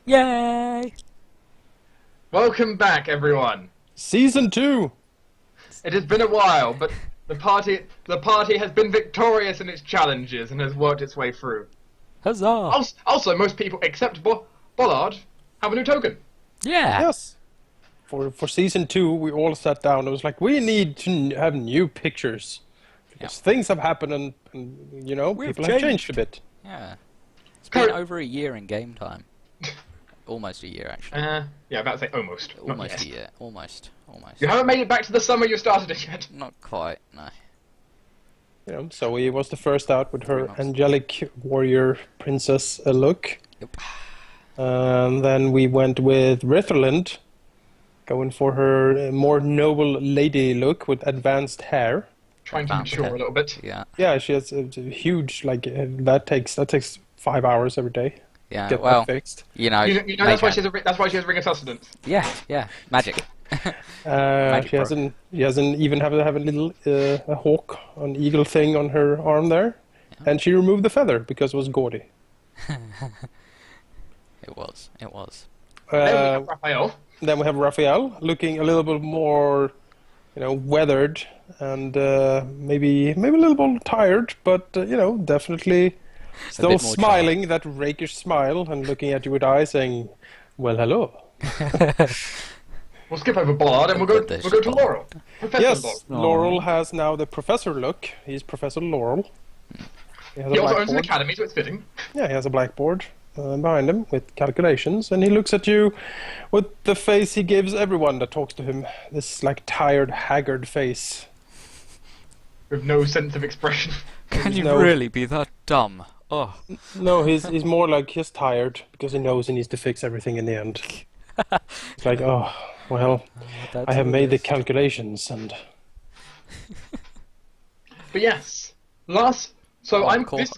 Yay! Welcome back, everyone. Season 2! It has been a while, but the party has been victorious in its challenges and has worked its way through. Huzzah! Also, most people except Bollard have a new token. Yeah! Yes. For Season 2, we all sat down and was like, we need to have new pictures. Because things have happened and We've people have changed a bit. Yeah. It's been over a year in game time. Almost a year, actually. Yeah, about to say almost. Not Almost yet. a year. Almost. Almost. You haven't made it back to the summer you started it yet. Not quite, no. Zoe was the first out with her 3 months. angelic warrior princess look. Yep. And then we went with Ritherland, going for her more noble lady look with advanced hair. Trying to mature a little bit. Yeah. Yeah, she has a huge, that takes 5 hours every day. Yeah, Get well, that fixed. You know that's why she has ring of sustenance. Yeah. Magic. She hasn't even have a little a hawk, an eagle thing on her arm there, and she removed the feather because it was gaudy. It was. Then we have Raphael. Then we have Raphael looking a little bit more, weathered and maybe a little bit tired, but definitely still bit more smiling that rakish smile and looking at you with eyes saying, "Well, hello." We'll skip over Bollard and we'll go to Laurel. Professor Yes, Laurel. Laurel has now the professor look. He's Professor Laurel. He has He a also owns an blackboard. academy, so it's fitting. Yeah, he has a blackboard behind him with calculations, and he looks at you with the face he gives everyone that talks to him. This tired, haggard face. With no sense of expression. Can you no- really be that dumb? Oh. No, he's more like he's tired because he knows he needs to fix everything in the end. It's like, oh, well, I have made the calculations and. But yes, Cohorts.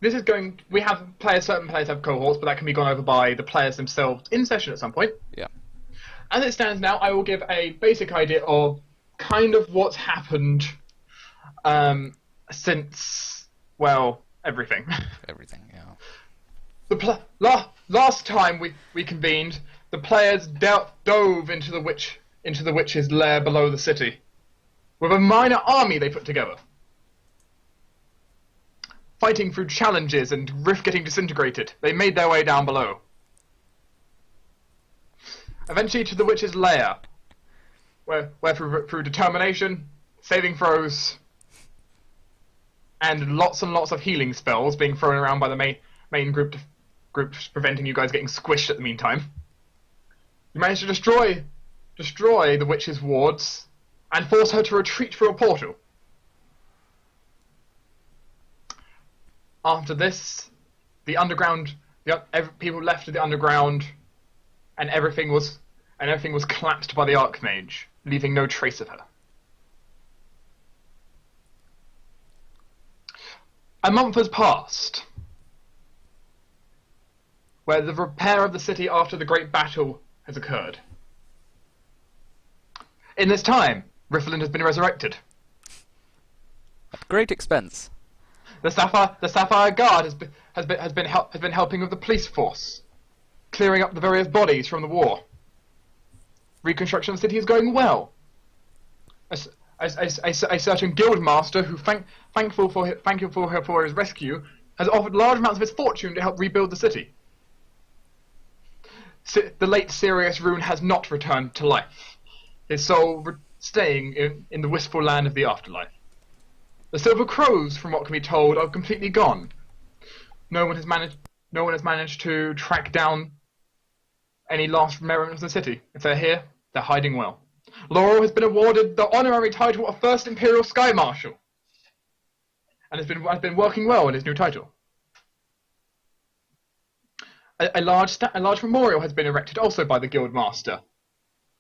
This is going. We have players. Certain players have cohorts, but that can be gone over by the players themselves in session at some point. Yeah. As it stands now, I will give a basic idea of kind of what's happened since everything. Everything, yeah. Last time we convened, the players dove into the witch's lair below the city with a minor army they put together. Fighting through challenges and Rift getting disintegrated, they made their way down below. Eventually to the witch's lair, where through determination, saving throws, and lots of healing spells being thrown around by the main group preventing you guys getting squished at the meantime, you managed to destroy the witch's wards and force her to retreat through a portal. After this, people left the underground, and everything was collapsed by the Archmage, leaving no trace of her. A month has passed, where the repair of the city after the great battle has occurred. In this time, Riffland has been resurrected. At great expense. The Sapphire Guard has been helping with the police force, clearing up the various bodies from the war. Reconstruction of the city is going well. A certain guild master who, thankful for his rescue, has offered large amounts of his fortune to help rebuild the city. The late Sirius Rune has not returned to life, his soul staying in the wistful land of the afterlife. The Silver Crows, from what can be told, are completely gone. No one has managed to track down any last remnants of the city. If they're here, they're hiding well. Laurel has been awarded the honorary title of First Imperial Sky Marshal, and has been working well in his new title. A large memorial has been erected also by the Guild Master,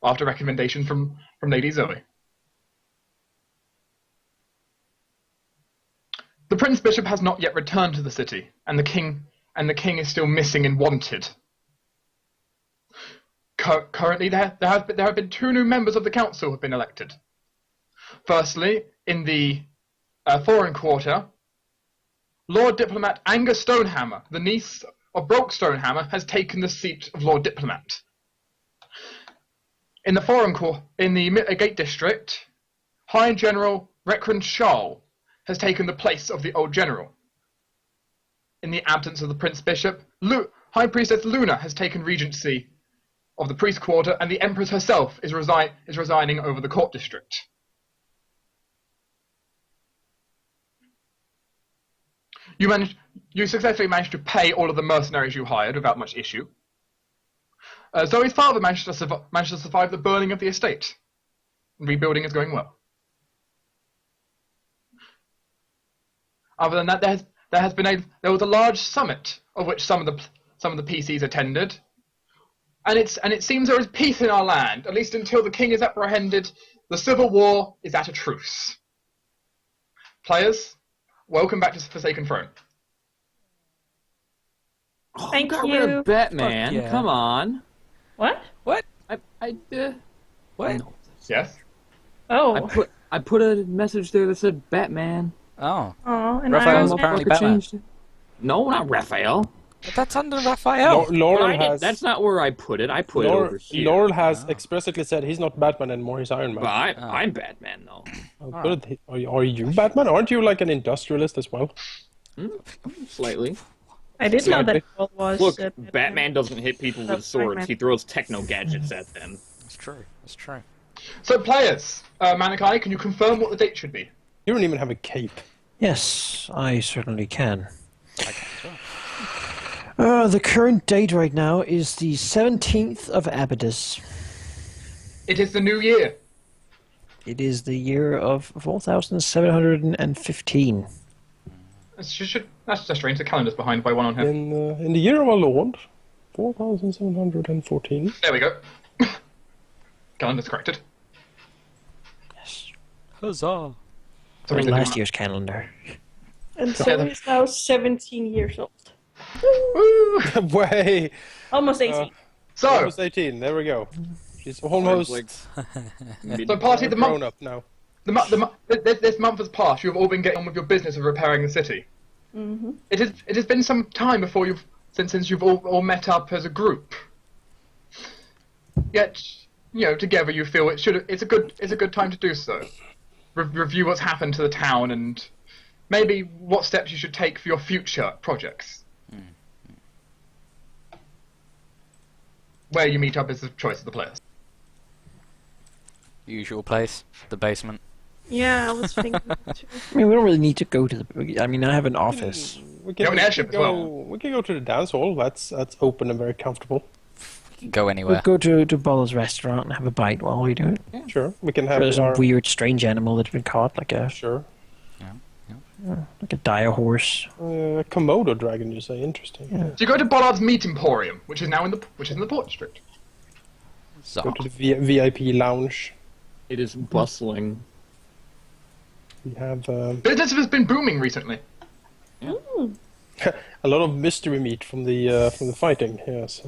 after recommendation from Lady Zoe. The Prince Bishop has not yet returned to the city, and the king is still missing and wanted. Currently, there have been 2 new members of the council have been elected. Firstly, in the foreign quarter, Lord Diplomat Angus Stonehammer, the niece of Brokestonehammer has taken the seat of Lord Diplomat. In the Gate District, High General Rekran Shal has taken the place of the old general. In the absence of the Prince Bishop, High Priestess Luna has taken regency of the priest quarter, and the Empress herself is resigning over the court district. You successfully managed to pay all of the mercenaries you hired without much issue. Zoe's father managed to survive the burning of the estate. Rebuilding is going well. Other than that, there was a large summit of which some of the PCs attended, and it seems there is peace in our land, at least until the king is apprehended. The civil war is at a truce. Players, welcome back to Forsaken Throne. Thank got you. rid of Batman. Yeah. Come on. What? What? What? No. Yes? Oh. I put a message there that said Batman. Oh. Oh, and Raphael's I apparently Motherfucker Batman. changed it. No, not Raphael. But that's under Raphael. Laurel has. That's not where I put it. I put it over here. Laurel has explicitly said he's not Batman anymore. He's Iron Man. But I'm Batman though. Oh, good. Are you Batman? Aren't you like an industrialist as well? Slightly. I did know that Paul was. Look, Batman doesn't hit people with That's swords. Batman. He throws techno gadgets at them. It's true. It's true. So, players, Manikai, can you confirm what the date should be? You don't even have a cape. Yes, I certainly can. I can as well. The current date right now is the 17th of Abydus. It is the new year. It is the year of 4715. That's just strange. The calendar's behind by one on here. In the year of our Lord, 4714. There we go. Calendar's corrected. Yes. Huzzah. Sorry, Or did last you- year's calendar. And so he's now 17 years old. Woo! Way. Almost 18. So, Almost 18. There we go. She's almost Like, so party the grown month. up now. This month has passed. You have all been getting on with your business of repairing the city. Mm-hmm. It has been some time before since you've all met up as a group. Yet, together you feel it's a good time to do so. Review what's happened to the town and maybe what steps you should take for your future projects. Where you meet up is the choice of the players. Usual place, the basement. Yeah, I was thinking too. I mean, we don't really need to go to the. I mean, I have an office. We You have an airship as well. We can go to the dance hall. That's open and very comfortable. You can go We'll anywhere. go to Bola's restaurant and have a bite while we do it. Sure, we can have There's some our weird, strange animal that's been caught, like a dire horse. Komodo dragon. You say interesting. Yeah. So you go to Bollard's Meat Emporium, which is in the port district. So, Go to the VIP lounge. it is bustling. We have Business has been booming recently. a lot of mystery meat from the fighting. Yes.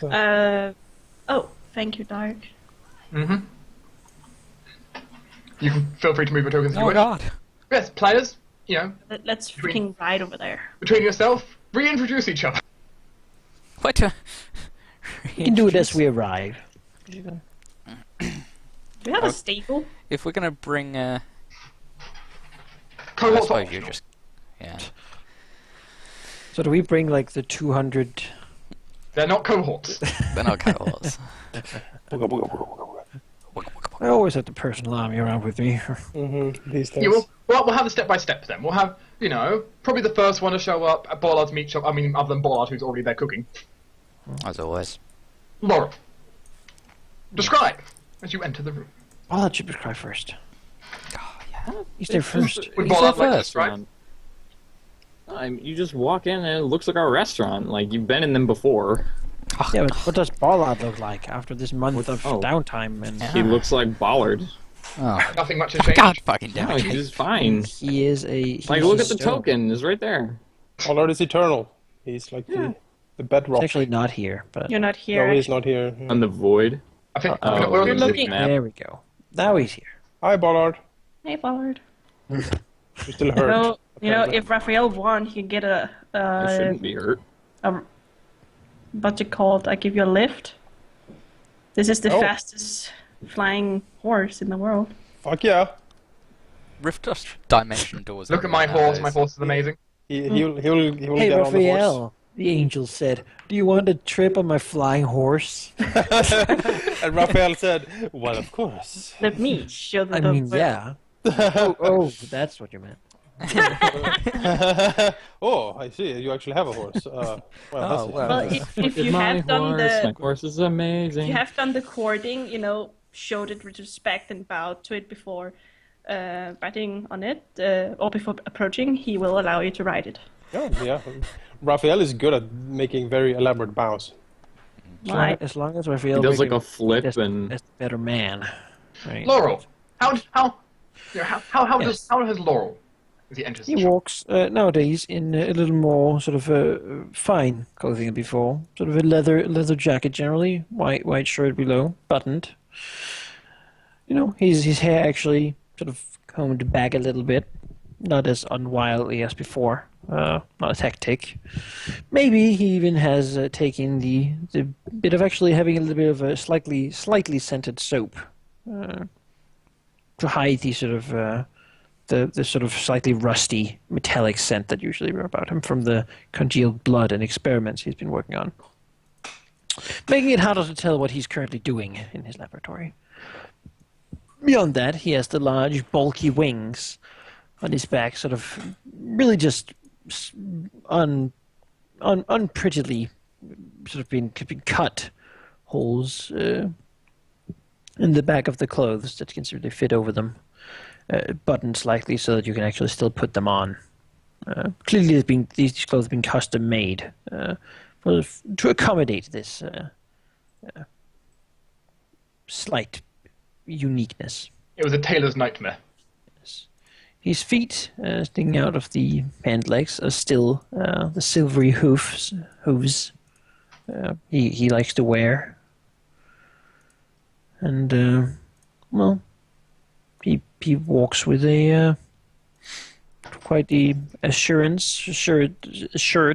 Oh, thank you, Dark. Mm-hmm. You can feel free to move your tokens if you oh wish. god. Yes, players, Let's freaking ride over there. between yourself, reintroduce each other. What? We can do it as we arrive. Do we have a stable? If we're gonna bring, I Cohorts suppose optional. you just, yeah. So do we bring like the 200? They're not cohorts. They're not cohorts. I always have the personal army around with me. These things. Yeah, we'll have the step-by-step then. We'll have, probably the first one to show up at Bollard's meat shop. I mean, other than Bollard, who's already there cooking. As always. Laurel. Describe as you enter the room. Bola should cry first. Oh, yeah. He's there first. Would He's Bollard there like first, this, right? You just walk in and it looks like a restaurant. Like you've been in them before. Yeah, but what does Bollard look like after this month of oh. downtime? And He looks like Bollard. Oh. Nothing much has changed. God fucking damn No, it. he's fine. he is a. Like he's look a at the stone. token. It's right there. Pollard is eternal. He's like the He's bedrock. actually not here, but You're not here. No, he's not here. On the void. I think Oh, we're on You're the looking- map. there we go. Now he's here. Hi, Bollard. Hey, Ballard. You're still hurt. If Raphael won, he can get I shouldn't be hurt. What's it called? I give you a lift. This is the Oh. fastest flying horse in the world. Fuck yeah. Rift dimension doors. Look at my horse. My horse is amazing. He'll Hey, get on the horse. Raphael, the angel said, "Do you want a trip on my flying horse?" And Raphael said, "Well, of course." Let me show I them. mean, yeah. oh, that's what you meant. Oh, I see. You actually have a horse. Well, that's Well, if you My have done horse, my the horse is amazing. if you have done the courting, showed it with respect and bowed to it before riding on it or before approaching, he will allow you to ride it. Oh, yeah. Raphael is good at making very elaborate bows. Right. As long as Raphael He does like making- a flip that's, and that's a better man. Right. Laurel, how Yes. has Laurel as he enters? He the shop? walks nowadays in a little more sort of fine clothing than before. Sort of a leather jacket generally, white shirt below, buttoned. His hair actually sort of combed back a little bit, not as unwildly as before. Not as hectic. Maybe he even has taken the bit of actually having a little bit of a slightly scented soap to hide the sort of the sort of slightly rusty metallic scent that usually are about him from the congealed blood and experiments he's been working on, making it harder to tell what he's currently doing in his laboratory. Beyond that, he has the large, bulky wings on his back, sort of really just unprettily sort of been cut holes in the back of the clothes that can sort of fit over them, buttoned slightly so that you can actually still put them on. Clearly, these clothes have been custom made to accommodate this slight uniqueness. It was a tailor's nightmare. His feet, sticking out of the pant legs, are still the silvery hooves he likes to wear. And, he walks with a quite the assured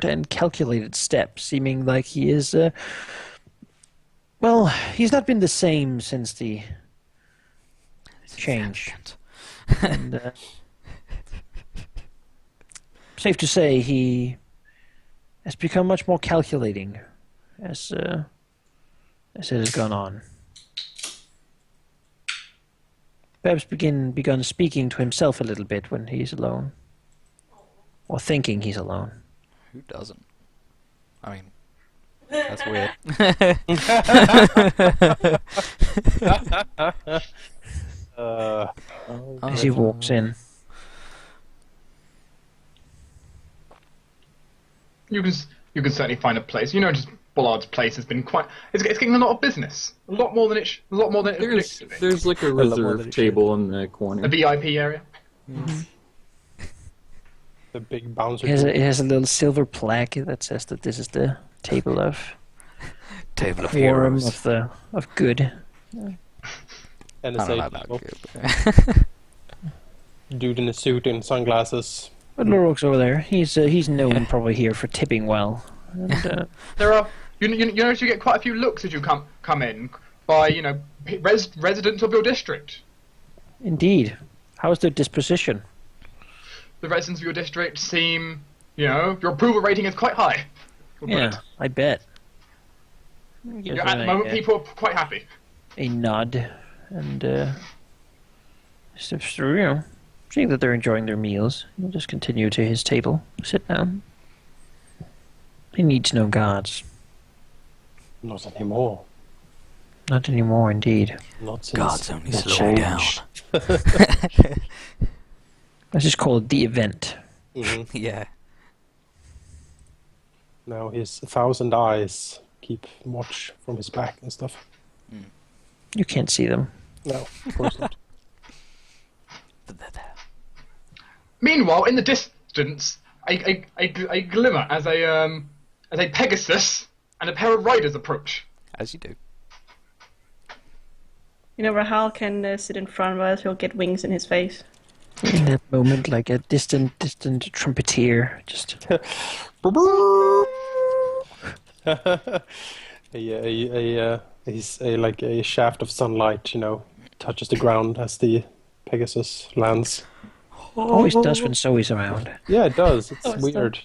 and calculated step, seeming like he is, he's not been the same since the change. And, safe to say he has become much more calculating as it has gone on. Perhaps begun speaking to himself a little bit when he's alone. Or thinking he's alone. Who doesn't? I mean, that's weird. As he walks in. You can certainly find a place. Just Bullard's place has been it's getting a lot of business. A lot more than it predicted to be. there's like a lot more than reserve it table in the corner. A VIP area. The big bouncer. It has a little silver plaque that says that this is the table of Table of quorum heroes. of good. And I a don't know safe about people. good. Dude in a suit and sunglasses. But Lorok's over there. He's known probably here for tipping well. And, There are you notice you get quite a few looks as you come in by residents of your district. indeed. How is their disposition? The residents of your district seem your approval rating is quite high. Yeah, I bet. At the moment, people are quite happy. A nod and steps through, seeing that they're enjoying their meals. He'll just continue to his table. Sit down. He needs no guards. Not anymore. Not anymore, indeed. Not since God's only the slowing down. change. Let's just call it the event. Mhm. Yeah. Now his 1,000 eyes keep watch from his back and stuff. You can't see them. No, of course not. But they're there. Meanwhile, in the distance, a glimmer as a Pegasus and a pair of riders approach. As you do. Rahal can sit in front of us. He'll get wings in his face. In that moment, like a distant trumpeter, just like a shaft of sunlight, touches the ground as the Pegasus lands. always does when Zoe's around. Yeah, it does. It's Always weird.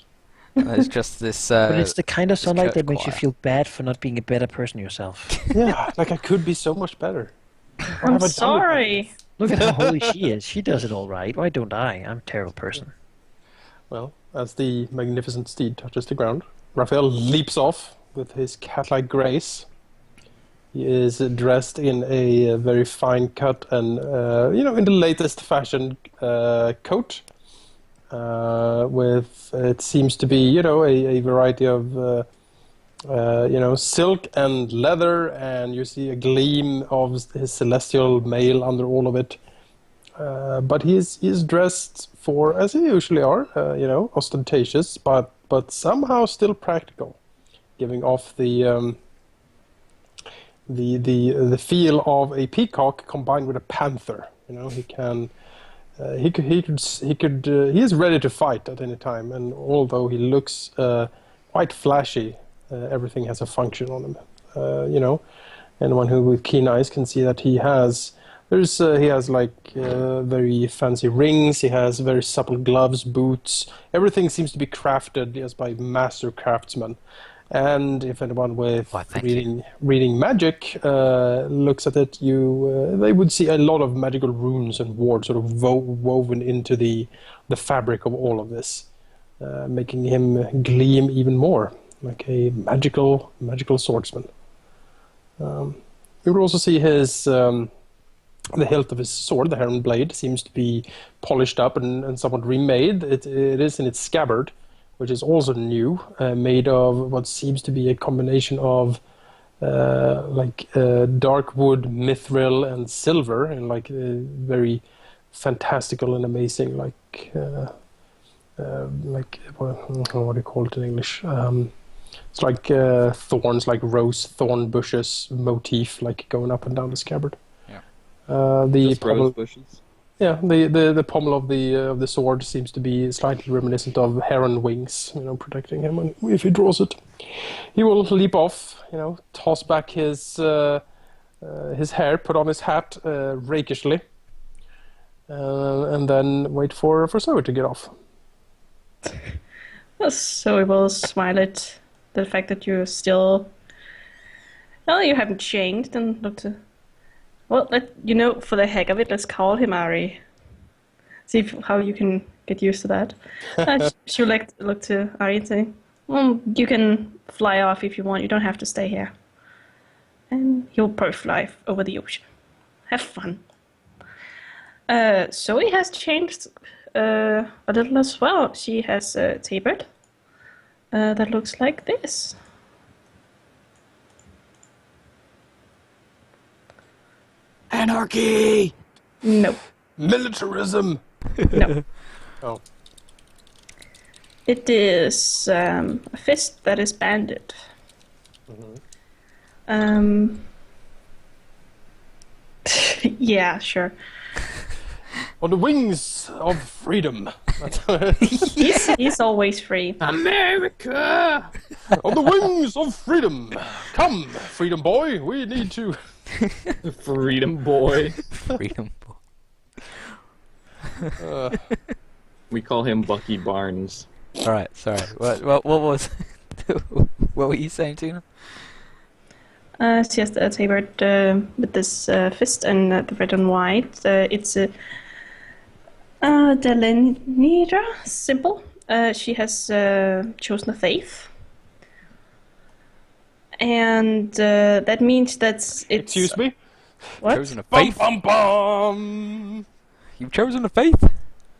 And there's just this. But it's the kind of this sunlight church that makes you choir. feel bad for not being a better person yourself. Yeah, like I could be so much better. What I'm have I done with sorry. Look at how holy she is. She does it all right. Why don't I? I'm a terrible person. Well, as the magnificent steed touches the ground, Raphael leaps off with his cat-like grace. He is dressed in a very fine cut and, in the latest fashion coat. With, it seems to be, a variety of, silk and leather, and you see a gleam of his celestial mail under all of it. But he is dressed for, as he usually are, ostentatious, but somehow still practical, giving off the feel of a peacock combined with a panther. He can. He is ready to fight at any time, and although he looks quite flashy, everything has a function on him. Anyone who with keen eyes can see that he has very fancy rings. He has very supple gloves, boots. Everything seems to be crafted just by master craftsmen. And if anyone with reading magic looks at it, they would see a lot of magical runes and wards sort of woven into the fabric of all of this, making him gleam even more like a magical swordsman. You would also see his the hilt of his sword, the heron blade, seems to be polished up and somewhat remade. It is in its scabbard, which is also new, made of what seems to be a combination of dark wood, mithril, and silver, and very fantastical and amazing, what do you call it in English? It's like thorns, like rose thorn bushes motif, like going up and down the scabbard. Yeah. Just rose bushes. Yeah, the pommel of the sword seems to be slightly reminiscent of heron wings, protecting him. And if he draws it, he will leap off, toss back his hair, put on his hat rakishly, and then wait for Zoe to get off. Well, so we will smile at the fact that you're still. Well, you haven't changed and look to. Well, for the heck of it, let's call him Ari. See how you can get used to that. She'll look to Ari and say, well, you can fly off if you want. You don't have to stay here. And he'll probably fly over the ocean. Have fun. Zoe has changed a little as well. She has a tabard that looks like this. Anarchy! No. Militarism! No. Oh. It is a fist that is banded. Mm-hmm. Yeah, sure. On the wings of freedom. He's always free. America! On the wings of freedom. Come, freedom boy, we need to... Freedom boy. Freedom. We call him Bucky Barnes. All right, sorry. What was? What were you saying, Tina? She has a tabard with this fist and the red and white. It's a Delenira symbol. She has chosen a faith. And that means that it's... Excuse me? What? Chosen a faith? Bum, bum, bum. You've chosen a faith?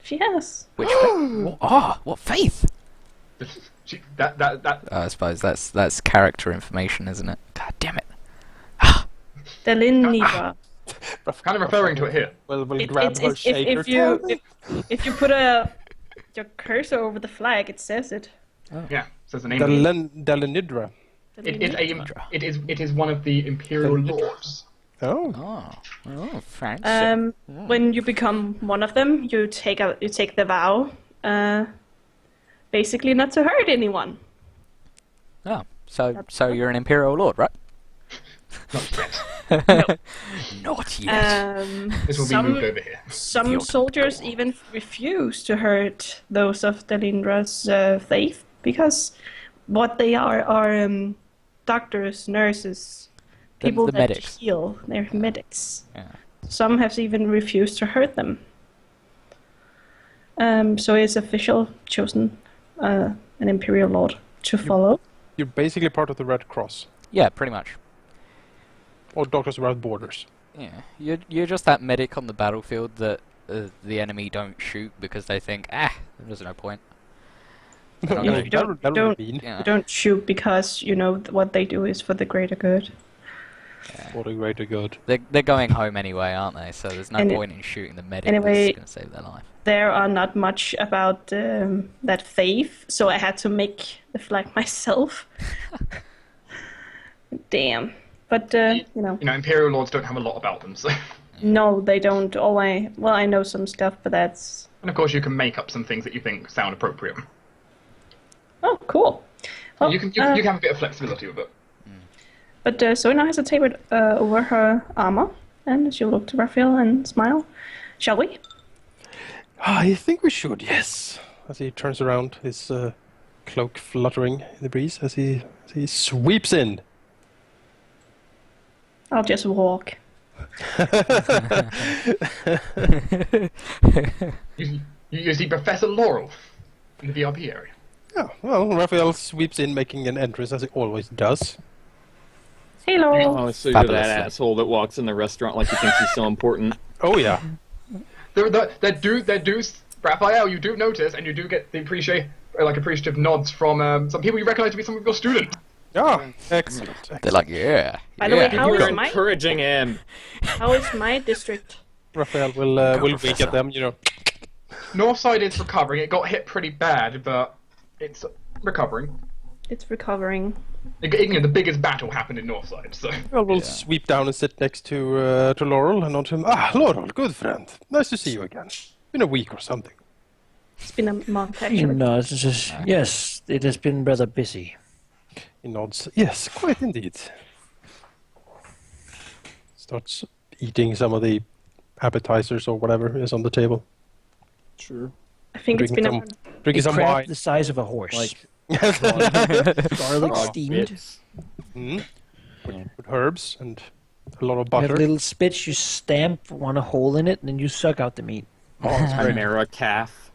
She has. Which faith? What faith? I suppose that's character information, isn't it? God damn it. Delenira. Kind of referring to it here. Well, we'll grab her, shake her. If you put your cursor over the flag, it says it. Yeah, says the name. Delenidra. It is one of the imperial lords. Oh. Fancy. When you become one of them, you take the vow, basically not to hurt anyone. Oh, so you're an Imperial Lord, right? Not yet. No. Not yet. This will be moved over here. Some soldiers even refuse to hurt those of Delindra's faith because what they are doctors, nurses, people the that medics. heal. They're medics. Yeah. Some have even refused to hurt them. So it's official chosen an Imperial Lord to follow. You're basically part of the Red Cross. Yeah, pretty much. Or Doctors Without Borders. Yeah, you're just that medic on the battlefield that the enemy don't shoot because they think, there's no point. No, You that don't, would- that would don't, be mean. Yeah. you don't shoot because you know what they do is for the greater good. For the greater good. They're going home anyway, aren't they? So there's no And point in shooting the medic anyway- that's going to save their life. There are not much about that faith, so I had to make the flag myself. Damn. But, you know, Imperial Lords don't have a lot about them, so... no, they don't always... Well, I know some stuff, but that's... And of course you can make up some things that you think sound appropriate. Oh, cool. Well, You can have a bit of flexibility with it. But Zoe now has a tapered over her armor, and she'll look to Raphael and smile. Shall we? I think we should, yes. As he turns around, his cloak fluttering in the breeze as he sweeps in. I'll just walk. You see Professor Laurel in the VIP area. Yeah, well, Raphael sweeps in, making an entrance as he always does. Hello. Oh, so you're Fabulous, that yeah. asshole that walks in the restaurant like he thinks he's so important. Oh, yeah. There do, Raphael, you do notice, and you do get the appreciative nods from some people you recognize to be some of your students. Ah, excellent. They're like, yeah. By the way, yeah. how You're is my encouraging him. district? Raphael will wink Professor. at them, Northside is recovering. It got hit pretty bad, but it's recovering. It's recovering. The biggest battle happened in Northside, so... Well, we'll sweep down and sit next to Laurel and nod to him. Ah, Laurel, good friend. Nice to see you again. Been a week or something. It's been a month, actually. No, it's just, yes, it has been rather busy. He nods. Yes, quite indeed. Starts eating some of the appetizers or whatever is on the table. Sure. I think it's been Drinking A some crab wine. the size of a horse. Like garlic frog steamed. bits. With herbs and a lot of You have butter. little spits, you stamp one hole in it, and then you suck out the meat. Chimera calf.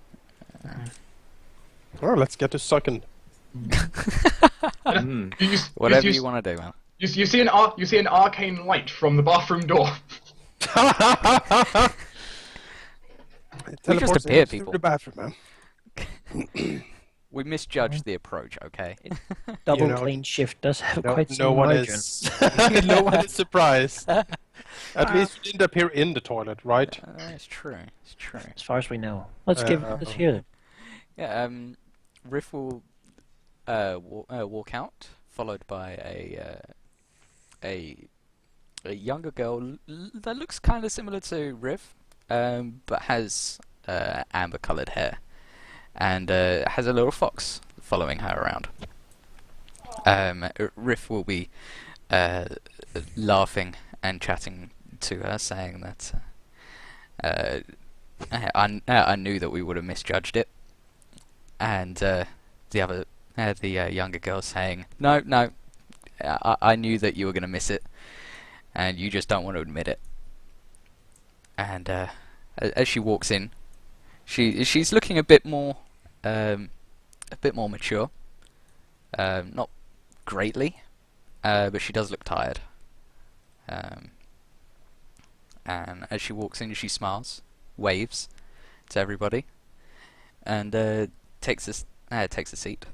Well, let's get to sucking. Whatever you want to do, man. You see an arcane light from the bathroom door. We just appear, through people. the bathroom, man. We misjudged the approach, okay? Double know, clean shift does have No, quite no some one margin. is. No one is surprised. At least you didn't appear in the toilet, right? It's true. It's true. As far as we know. Let's hear it. Yeah. Riff will walk out, followed by a younger girl that looks kind of similar to Riff, but has amber-colored hair, and has a little fox following her around. Riff will be laughing and chatting to her, saying that I knew that we would have misjudged it, and the younger girl saying, no, I knew that you were going to miss it, and you just don't want to admit it. And as she walks in, she's looking a bit more mature, not greatly, but she does look tired. And as she walks in, she smiles, waves to everybody, and takes a seat,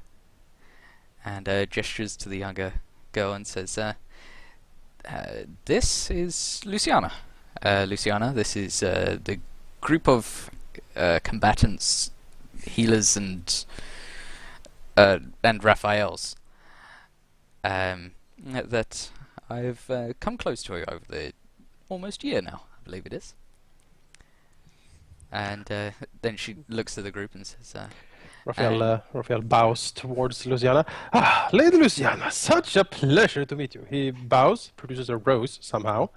and gestures to the younger girl and says, "This is Luciana. Luciana, this is the group of combatants, healers, and Raphaels that I've come close to over almost year now, I believe it is. And then she looks at the group and says, Raphael bows towards Luciana. Ah, Lady Luciana, such a pleasure to meet you. He bows, produces a rose somehow,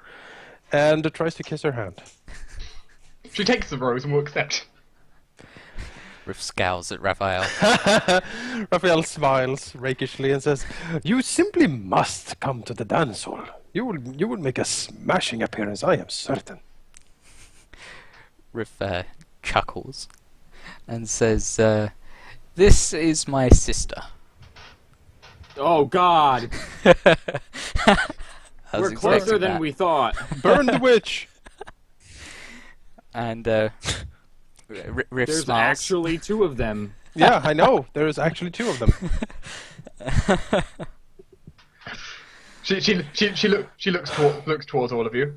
and tries to kiss her hand. She takes the rose and will accept. Riff scowls at Raphael. Raphael smiles rakishly and says, "You simply must come to the dance hall. You will make a smashing appearance, I am certain." Riff chuckles and says, "This is my sister." Oh God! We're closer than we thought. Burn the witch! And Riff There's smiles. actually 2 of them. Yeah, I know. There's actually 2 of them. She looks towards all of you.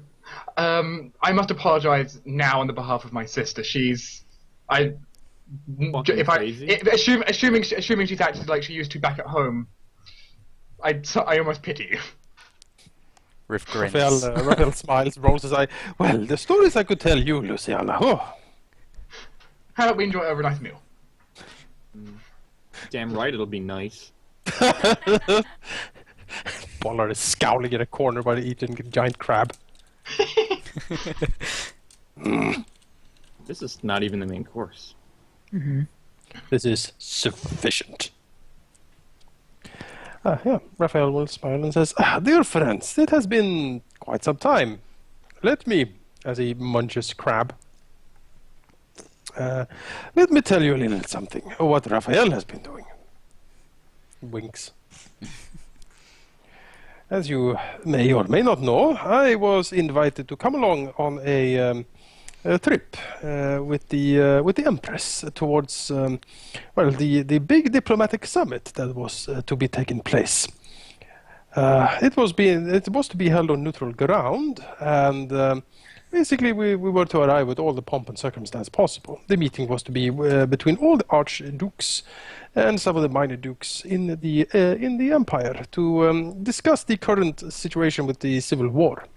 I must apologise now on the behalf of my sister. Assuming she's acted like she used to back at home, I almost pity you. Riff grins. Raphael smiles, rolls his eye. Well, the stories I could tell you, Luciana. Oh. How about we enjoy over a nice meal? Damn right, it'll be nice. Pollard is scowling in a corner while eating a giant crab. This is not even the main course. This is sufficient. Raphael will smile and says, "Dear friends, it has been quite some time. Let me," as he munches crab, "let me tell you a little something of what Raphael has been doing." Winks. As you may or may not know, I was invited to come along on a trip with the Empress towards the big diplomatic summit that was to be taking place. It was to be held on neutral ground, and basically we were to arrive with all the pomp and circumstance possible. The meeting was to be between all the archdukes and some of the minor dukes in the empire to discuss the current situation with the civil war.